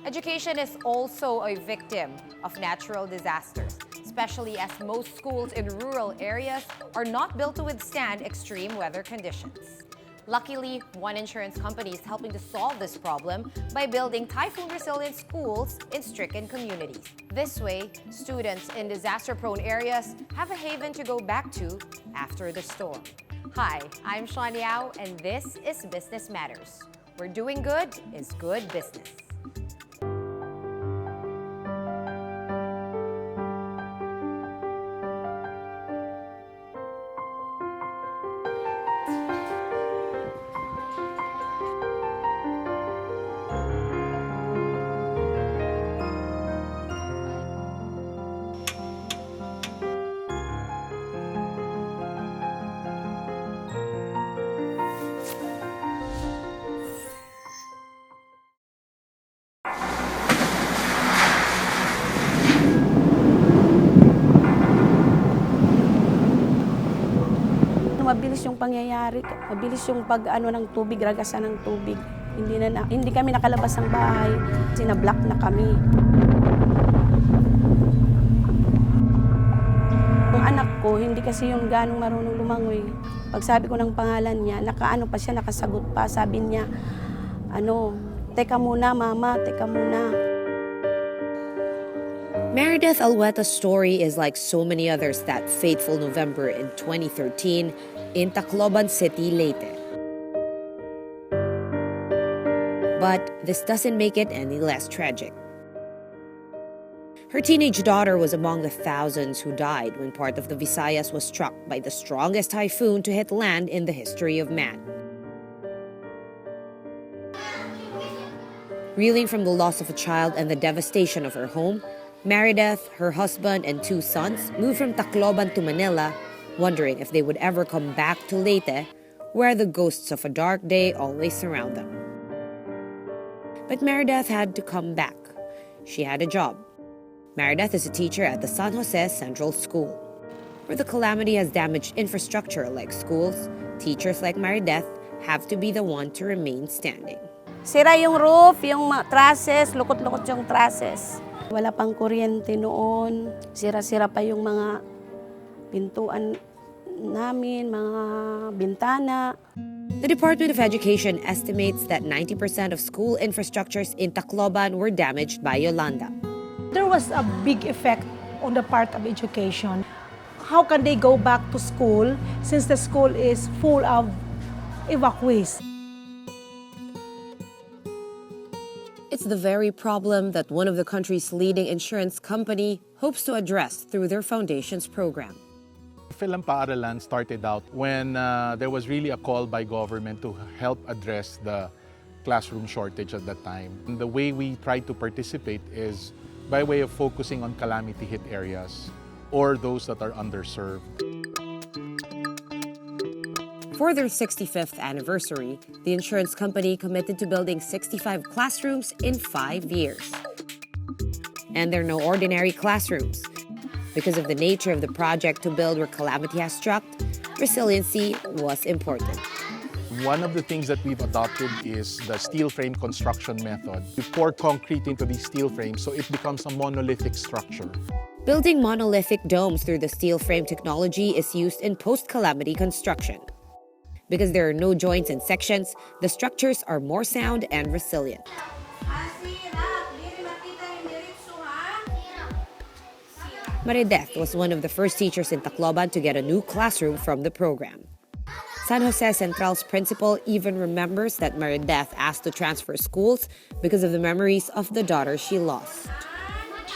Education is also a victim of natural disasters, especially as most schools in rural areas are not built to withstand extreme weather conditions. Luckily, one insurance company is helping to solve this problem by building typhoon-resilient schools in stricken communities. This way, students in disaster-prone areas have a haven to go back to after the storm. Hi, I'm Sean Yao, and this is Business Matters, where doing good is good business. Mabilis yung pangyayari, mabilis yung pag-ano ng tubig, ragasan ng tubig. Hindi kami nakalabas ng bahay, sinablock na kami. Yung anak ko, hindi kasi yung ganong marunong lumangoy. Pag sabi ko ng pangalan niya, nakasagot pa. Sabi niya, teka muna mama, teka muna. Meredith Alweta's story is like so many others that fateful November in 2013 in Tacloban City, Leyte. But this doesn't make it any less tragic. Her teenage daughter was among the thousands who died when part of the Visayas was struck by the strongest typhoon to hit land in the history of man. Reeling from the loss of a child and the devastation of her home, Meredith, her husband, and 2 sons moved from Tacloban to Manila, wondering if they would ever come back to Leyte, where the ghosts of a dark day always surround them. But Meredith had to come back. She had a job. Meredith is a teacher at the San Jose Central School. Where the calamity has damaged infrastructure like schools, teachers like Meredith have to be the one to remain standing. Sira yung roof, yung trusses, lukot-lukot yung trusses. Wala pang kuryente noon, sira-sira pa yung mga pintuan namin, mga bintana. The Department of Education estimates that 90% of school infrastructures in Tacloban were damaged by Yolanda. There was a big effect on the part of education. How can they go back to school since the school is full of evacuees? It's the very problem that one of the country's leading insurance company hopes to address through their foundation's program. Philam Paaralan started out when there was really a call by government to help address the classroom shortage at that time. And the way we try to participate is by way of focusing on calamity-hit areas or those that are underserved. For their 65th anniversary, the insurance company committed to building 65 classrooms in 5 years. And they're no ordinary classrooms. Because of the nature of the project to build where calamity has struck, resiliency was important. One of the things that we've adopted is the steel frame construction method. We pour concrete into these steel frames so it becomes a monolithic structure. Building monolithic domes through the steel frame technology is used in post-calamity construction. Because there are no joints and sections, the structures are more sound and resilient. Meredith was one of the first teachers in Tacloban to get a new classroom from the program. San Jose Central's principal even remembers that Meredith asked to transfer schools because of the memories of the daughter she lost.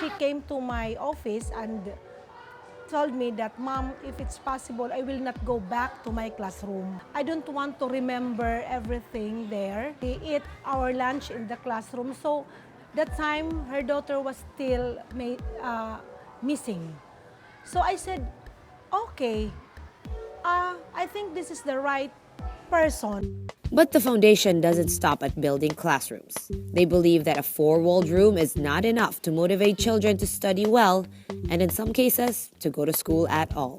She came to my office and told me that, Mom, if it's possible, I will not go back to my classroom. I don't want to remember everything there. We eat our lunch in the classroom. So that time, her daughter was still missing. So I said, okay, I think this is the right person. But the foundation doesn't stop at building classrooms. They believe that a 4-walled room is not enough to motivate children to study well, and in some cases, to go to school at all.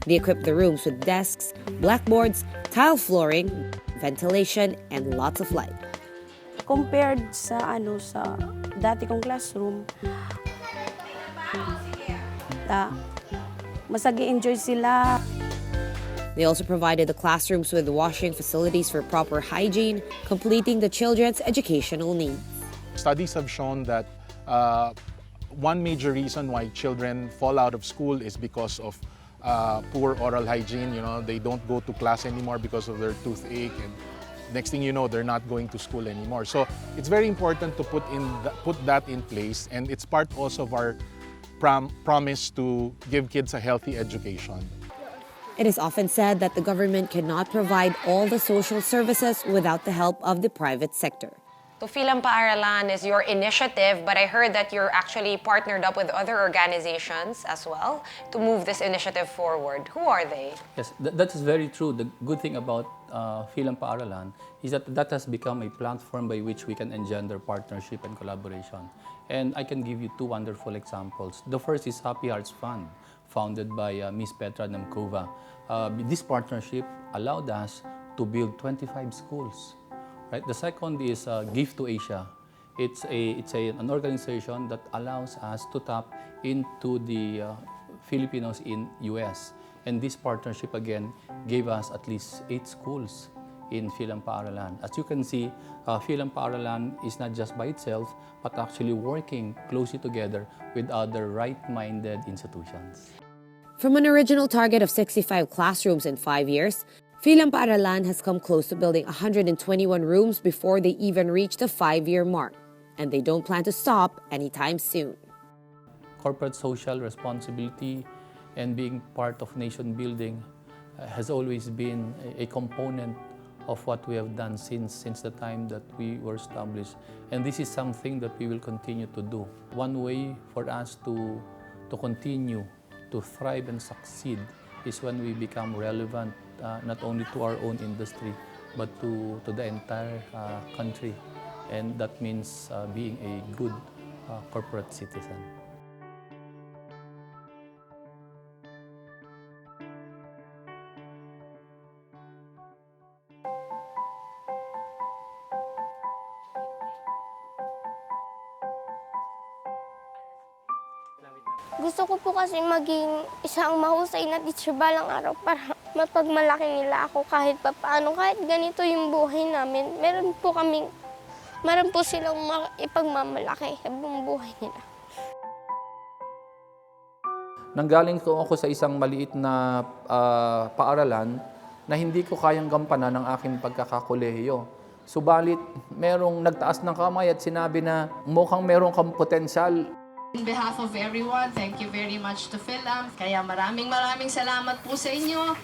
They equip the rooms with desks, blackboards, tile flooring, ventilation, and lots of light. compared sa sa dati kong classroom, mas nag-enjoy sila. They also provided the classrooms with washing facilities for proper hygiene, completing the children's educational needs. Studies have shown that one major reason why children fall out of school is because of poor oral hygiene. You know, they don't go to class anymore because of their toothache, and next thing you know, they're not going to school anymore. So it's very important to put that in place, and it's part also of our promise to give kids a healthy education. It is often said that the government cannot provide all the social services without the help of the private sector. So Philam Paaralan is your initiative, but I heard that you're actually partnered up with other organizations as well to move this initiative forward. Who are they? Yes, that is very true. The good thing about Philam Paaralan is that has become a platform by which we can engender partnership and collaboration. And I can give you two wonderful examples. The first is Happy Hearts Fund, founded by Ms. Petra Namkova. This partnership allowed us to build 25 schools. Right? The second is Give to Asia. It's an organization that allows us to tap into the Filipinos in US. And this partnership again gave us at least 8 schools in Philam Paaralan. As you can see, Philam Paaralan is not just by itself, but actually working closely together with other right-minded institutions. From an original target of 65 classrooms in 5 years, Philam Paaralan has come close to building 121 rooms before they even reach the 5-year mark. And they don't plan to stop anytime soon. Corporate social responsibility and being part of nation building has always been a component of what we have done since the time that we were established. And this is something that we will continue to do. One way for us to continue to thrive and succeed is when we become relevant not only to our own industry, but to the entire country. And that means being a good corporate citizen. Gusto ko po kasi maging isang mahusay na teacher balang araw para mapagmalaki nila ako kahit papaano, kahit ganito yung buhay namin. Meron po silang ipagmamalaki sa buong buhay nila. Nanggaling ko ako sa isang maliit na paaralan na hindi ko kayang gampanan ng aking pagkakakolehiyo. Subalit, merong nagtaas ng kamay at sinabi na mukhang merong kang potensyal. On behalf of everyone, thank you very much to Philam. Kaya maraming salamat po sa inyo.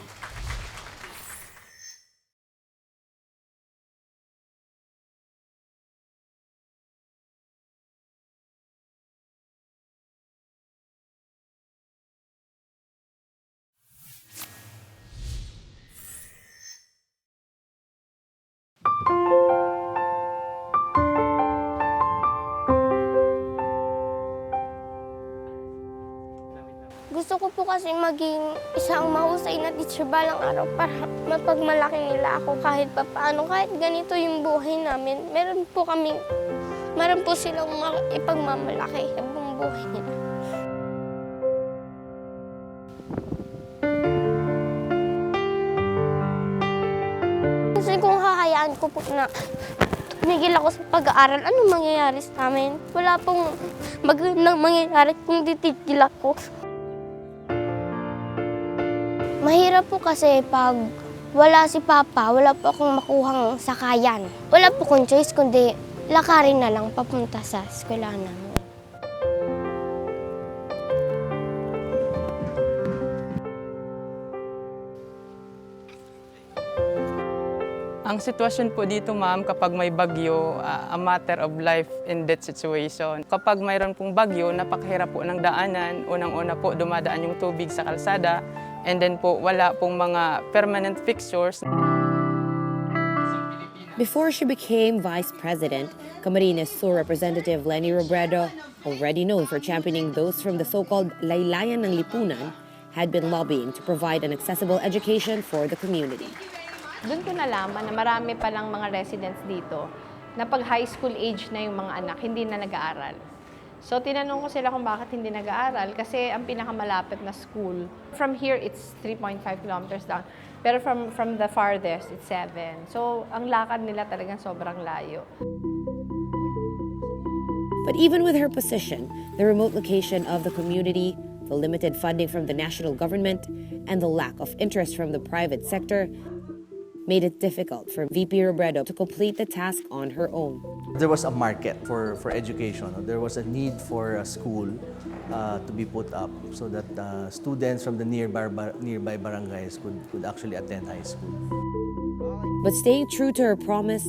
Gusto ko po kasi maging isang mahusay na teacher balang araw para mapagmalaki nila ako kahit papaano, kahit ganito yung buhay namin. Meron po silang ipagmamalaki sa buong buhay nila. Kasi kung hahayaan ko po na tumigil ako sa pag-aaral, anong mangyayari sa amin? Wala pong magandang mangyayari kung titigil ako. Mahirap po kasi pag wala si Papa, wala po akong makuhang sakayan. Wala po akong choice kundi lakarin na lang papunta sa eskwelahan namin. Ang sitwasyon po dito, ma'am, kapag may bagyo, a matter of life and death situation. Kapag mayroon pong bagyo, napakahirap po ng daanan. Unang-una po, dumadaan yung tubig sa kalsada. And then po, wala pong mga permanent fixtures. Before she became Vice President, Camarines Sur Representative Lenny Robredo, already known for championing those from the so-called Laylayan ng Lipunan, had been lobbying to provide an accessible education for the community. Doon ko nalaman na marami palang mga residents dito na pag high school age na yung mga anak, hindi na nag-aaral. So, tinanong ko sila kung bakit hindi nag-aaral kasi ang pinakamalapit na school, from here, it's 3.5 kilometers down. Pero from the farthest, it's 7. So, ang lakad nila talagang sobrang layo. But even with her position, the remote location of the community, the limited funding from the national government, and the lack of interest from the private sector made it difficult for VP Robredo to complete the task on her own. There was a market for education. There was a need for a school to be put up so that students from the nearby barangays could actually attend high school. But staying true to her promise,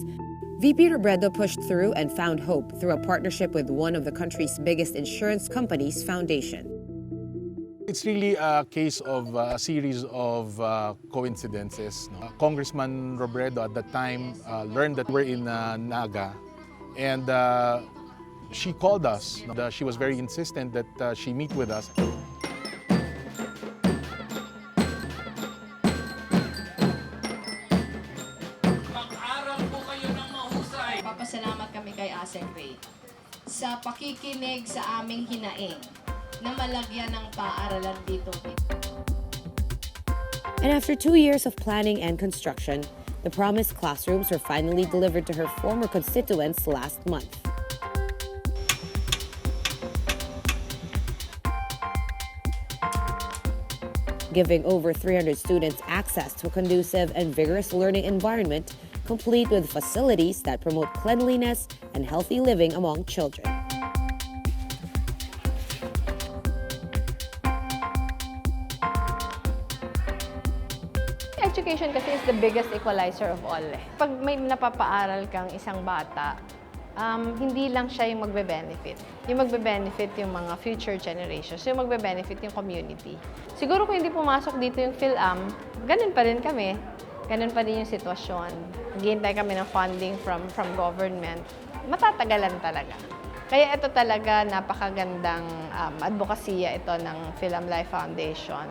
VP Robredo pushed through and found hope through a partnership with one of the country's biggest insurance companies' foundation. It's really a case of a series of coincidences. No? Congressman Robredo at that time learned that we're in Naga, and she called us. She was very insistent that she meet with us. Papasalamat kami kay Aseng Ray sa pakikinig sa aming hinaing na malagyan ng paaralan dito. And after 2 years of planning and construction, the promised classrooms were finally delivered to her former constituents last month. Giving over 300 students access to a conducive and vigorous learning environment, complete with facilities that promote cleanliness and healthy living among children. Education kasi is the biggest equalizer of all. Pag may napapaaral kang isang bata, hindi lang siya yung magbe-benefit. Yung magbe-benefit yung mga future generations. Yung magbe-benefit yung community. Siguro kung hindi pumasok dito yung PhilAm, ganun pa rin kami. Ganun pa rin yung sitwasyon. Naghihintay kami ng funding from government. Matatagalan talaga. Kaya ito talaga napakagandang advokasya ito ng PhilAm Life Foundation.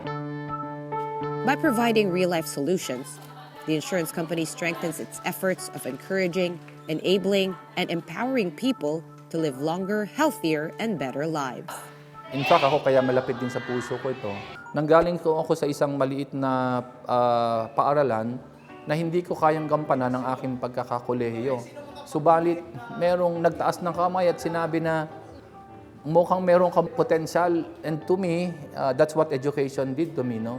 By providing real-life solutions, the insurance company strengthens its efforts of encouraging, enabling, and empowering people to live longer, healthier, and better lives. In fact, ako kaya malapit din sa puso ko ito. Nanggaling ko ako sa isang maliit na paaralan na hindi ko kayang gampanan ng aking pagkakakolehiyo. Subalit, merong nagtaas ng kamay at sinabi na mukhang merong potensyal. And to me, that's what education did to me, no?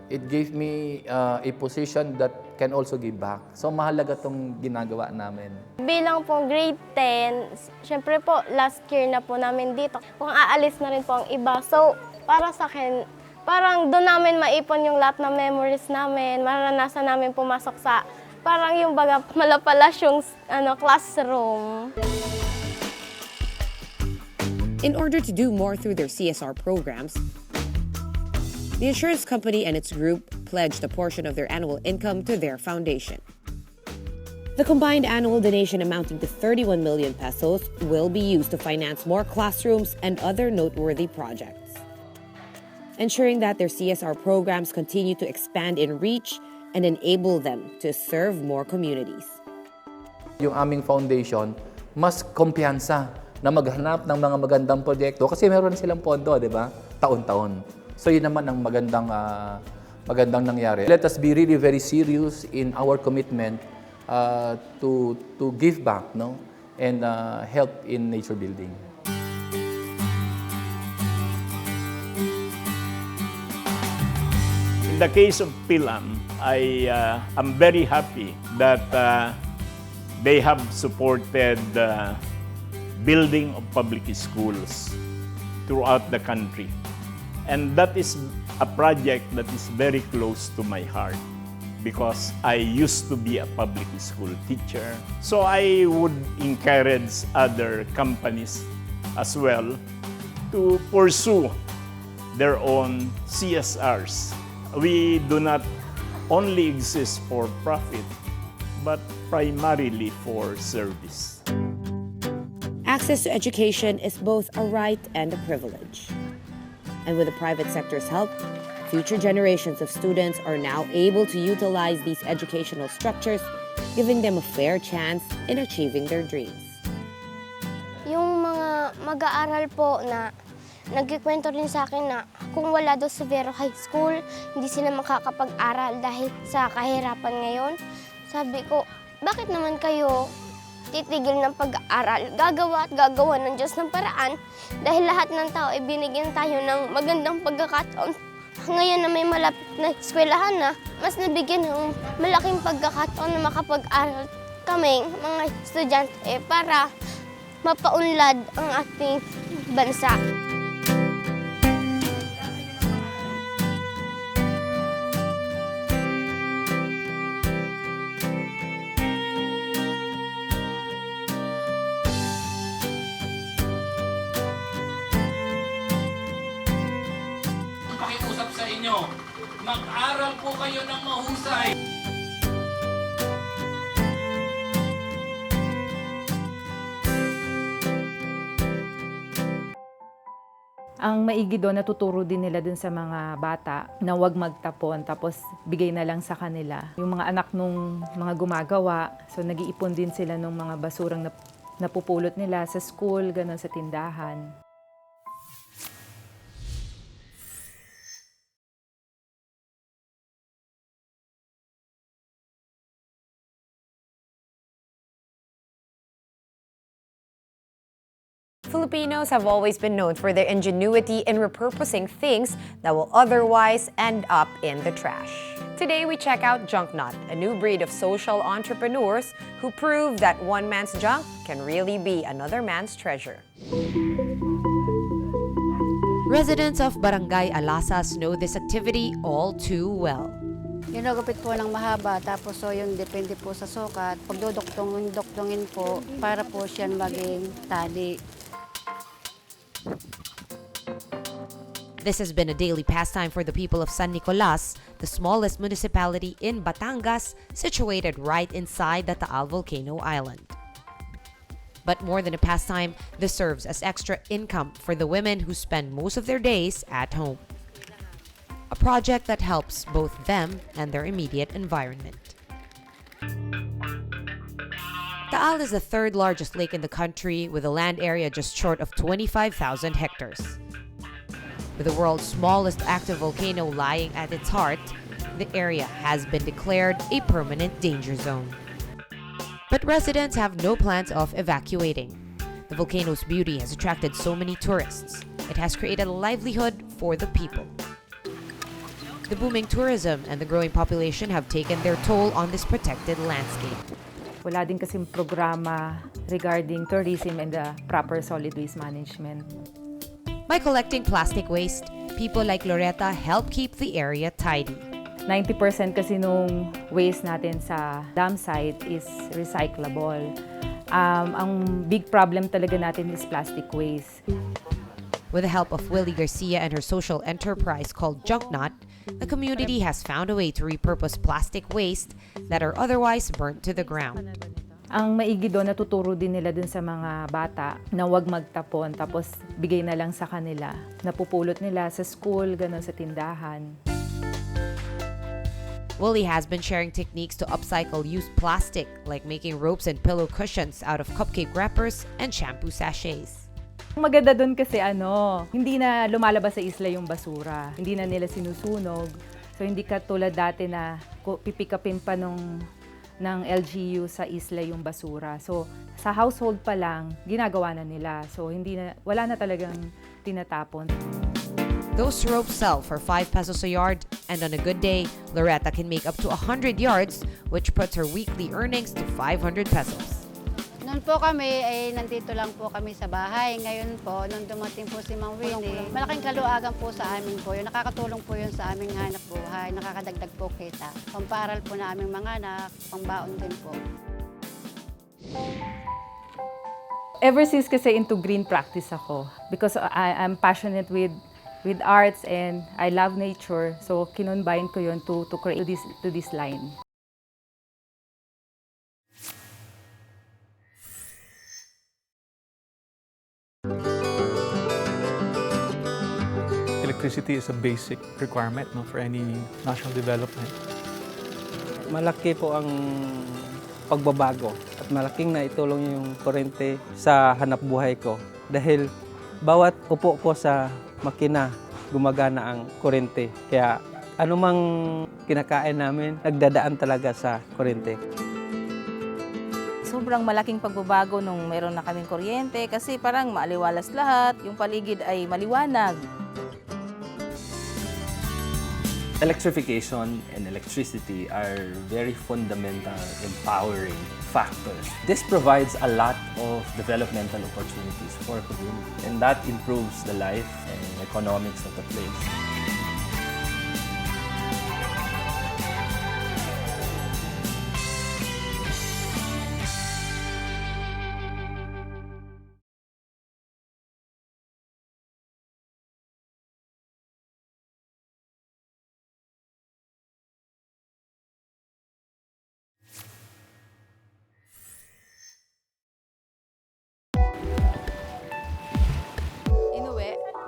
It gave me a position that can also give back. So mahalaga itong ginagawa namin. Bilang po grade 10, syempre po last year na po namin dito. Kung aalis na rin po ang iba. So para sa akin, parang doon namin maipon yung lahat ng memories namin. Maranasan namin pumasok sa parang yung baga malapalas yung classroom. In order to do more through their CSR programs, the insurance company and its group pledged a portion of their annual income to their foundation. The combined annual donation amounting to 31 million pesos will be used to finance more classrooms and other noteworthy projects, ensuring that their CSR programs continue to expand in reach and enable them to serve more communities. Yung aming foundation, mas kumpiyansa na maghanap ng mga magandang proyekto kasi meron silang pondo, di ba? Taon-taon. So yun naman ang magandang nangyari. Let us be really very serious in our commitment to give back, no, and help in nature building. In the case of PhilAm, I am very happy that they have supported building of public schools throughout the country. And that is a project that is very close to my heart because I used to be a public school teacher. So I would encourage other companies as well to pursue their own CSRs. We do not only exist for profit, but primarily for service. Access to education is both a right and a privilege. And with the private sector's help, future generations of students are now able to utilize these educational structures giving them a fair chance in achieving their dreams. Yung mga mag-aaral po na nagkikwento rin sa akin na kung wala daw sa Vero High School, hindi sila makakapag-aral dahil sa kahirapan ngayon. Sabi ko, bakit naman kayo titigil ng pag-aaral? Gagawa at gagawa ng Diyos ng paraan dahil lahat ng tao ay binigyan tayo ng magandang pagkakataon. Ngayon na may malapit na eskwelahan na, mas nabigyan ng malaking pagkakataon na makapag-aral kami, mga estudyante, para mapaunlad ang ating bansa. Pakiusap sa inyo, mag-aral po kayo ng mahusay. Ang maigi doon, natuturo din nila dun sa mga bata na huwag magtapon, tapos bigay na lang sa kanila. Yung mga anak nung mga gumagawa, so nag-iipon din sila ng mga basurang napupulot nila sa school, gano'n sa tindahan. Filipinos have always been known for their ingenuity in repurposing things that will otherwise end up in the trash. Today, we check out Junknot, a new breed of social entrepreneurs who prove that one man's junk can really be another man's treasure. Residents of Barangay Alasas know this activity all too well. Ginagupit po ng mahaba, tapos so yung depende po sa sukat. Pag dodoktongin po, para po siyan maging tali. This has been a daily pastime for the people of San Nicolas, the smallest municipality in Batangas, situated right inside the Taal Volcano Island. But more than a pastime, this serves as extra income for the women who spend most of their days at home. A project that helps both them and their immediate environment. Taal is the third largest lake in the country with a land area just short of 25,000 hectares. With the world's smallest active volcano lying at its heart, the area has been declared a permanent danger zone. But residents have no plans of evacuating. The volcano's beauty has attracted so many tourists. It has created a livelihood for the people. The booming tourism and the growing population have taken their toll on this protected landscape. Wala din kasing programa regarding tourism and the proper solid waste management. By collecting plastic waste, people like Loretta help keep the area tidy. 90% kasi nung waste natin sa dam site is recyclable. Ang big problem talaga natin is plastic waste. With the help of Willie Garcia and her social enterprise called Junknot, the community has found a way to repurpose plastic waste that are otherwise burnt to the ground. Ang maigi doon, natuturo din nila dun sa mga bata na huwag magtapon, tapos bigay na lang sa kanila. Napupulot nila sa school, gano'n sa tindahan. Willie has been sharing techniques to upcycle used plastic, like making ropes and pillow cushions out of cupcake wrappers and shampoo sachets. Maganda doon kasi hindi na lumalabas sa isla yung basura. Hindi na nila sinusunog. So hindi katulad dati na pipikapin pa ng LGU sa isla yung basura. So sa household pa lang, ginagawa na nila. So wala na talagang tinatapon. Those ropes sell for 5 pesos a yard, and on a good day, Loretta can make up to 100 yards, which puts her weekly earnings to 500 pesos. Noon po kami, nandito lang po kami sa bahay. Ngayon po, nung dumating po si Mang Winnie, malaking kaluagan po sa amin po yun. Nakakatulong po yun sa aming hanap buhay. Nakakadagdag po kita. Pampaaral po na aming mga anak, pambaon din po. Ever since kasi into green practice ako, because I'm passionate with arts and I love nature, so kinonbine ko yun to create this line. Electricity is a basic requirement for any national development. Malaki po ang pagbabago at malaking naitulong yung kuryente sa hanap buhay ko dahil bawat upo ko sa makina gumagana ang kuryente. Kaya anumang kinakain namin, nagdadaan talaga sa kuryente. Sobrang malaking pagbabago nung meron na kaming kuryente kasi parang maaliwalas lahat, yung paligid ay maliwanag. Electrification and electricity are very fundamental, empowering factors. This provides a lot of developmental opportunities for community, and that improves the life and economics of the place.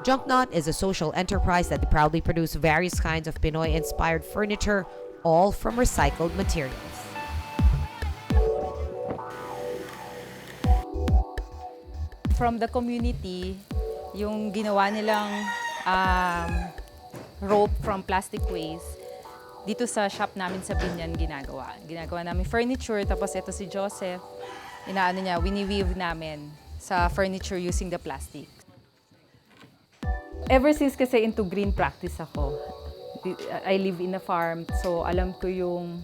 Junknot is a social enterprise that proudly produces various kinds of Pinoy-inspired furniture, all from recycled materials. From the community, yung ginawa nilang rope from plastic waste, dito sa shop namin sa Binyan ginagawa. Ginagawa namin furniture, tapos ito si Joseph, wini-weave namin sa furniture using the plastic. Ever since kasi into green practice ako, I live in a farm, so alam ko yung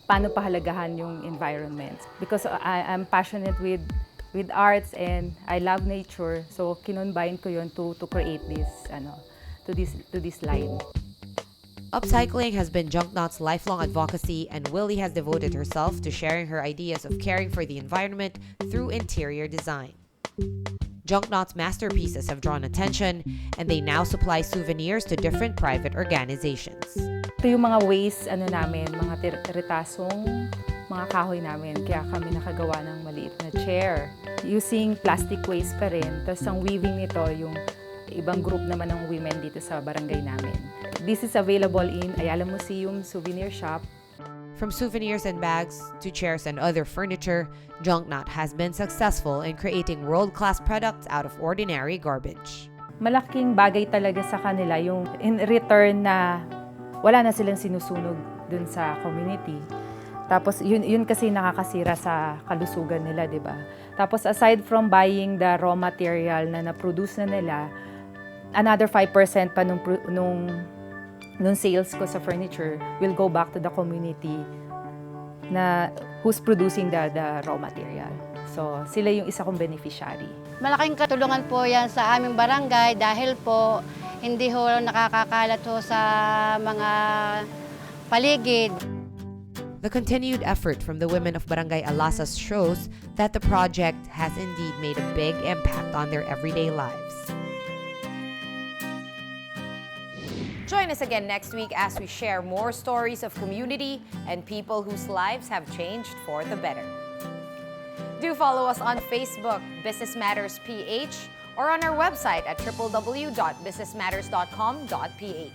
paano pahalagahan yung environment. Because I'm passionate with arts and I love nature, so kinonbine ko yun to create this, to this line. Upcycling has been Junknot's lifelong advocacy, and Willie has devoted herself to sharing her ideas of caring for the environment through interior design. Junknot's masterpieces have drawn attention, and they now supply souvenirs to different private organizations. Ito yung mga waste namin, mga retasong mga kahoy namin. Kaya kami nakagawa ng maliit na chair. Using plastic waste pa rin. Tapos ang weaving nito, yung ibang group naman ng women dito sa barangay namin. This is available in Ayala Museum Souvenir Shop. From souvenirs and bags to chairs and other furniture, Junknot has been successful in creating world-class products out of ordinary garbage. Malaking bagay talaga sa kanila yung in return na wala na silang sinusunog dun sa community. Tapos yun kasi nakakasira sa kalusugan nila, di ba? Tapos aside from buying the raw material na na-produce na nila, another 5% pa nung sales ko sa furniture will go back to the community na who's producing the raw material. So, sila yung isa kong beneficiary. Malaking katulungan po yan sa aming barangay dahil po hindi ho nakakakalat ho sa mga paligid. The continued effort from the women of Barangay Alasas shows that the project has indeed made a big impact on their everyday lives. Join us again next week as we share more stories of community and people whose lives have changed for the better. Do follow us on Facebook, Business Matters PH, or on our website at www.businessmatters.com.ph.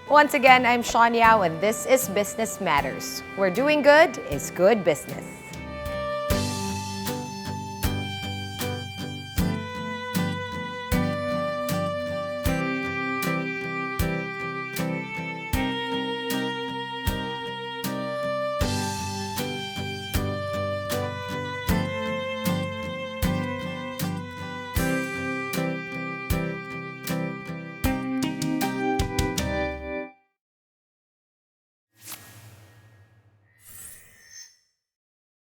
Once again, I'm Sean Yao, and this is Business Matters, where doing good is good business.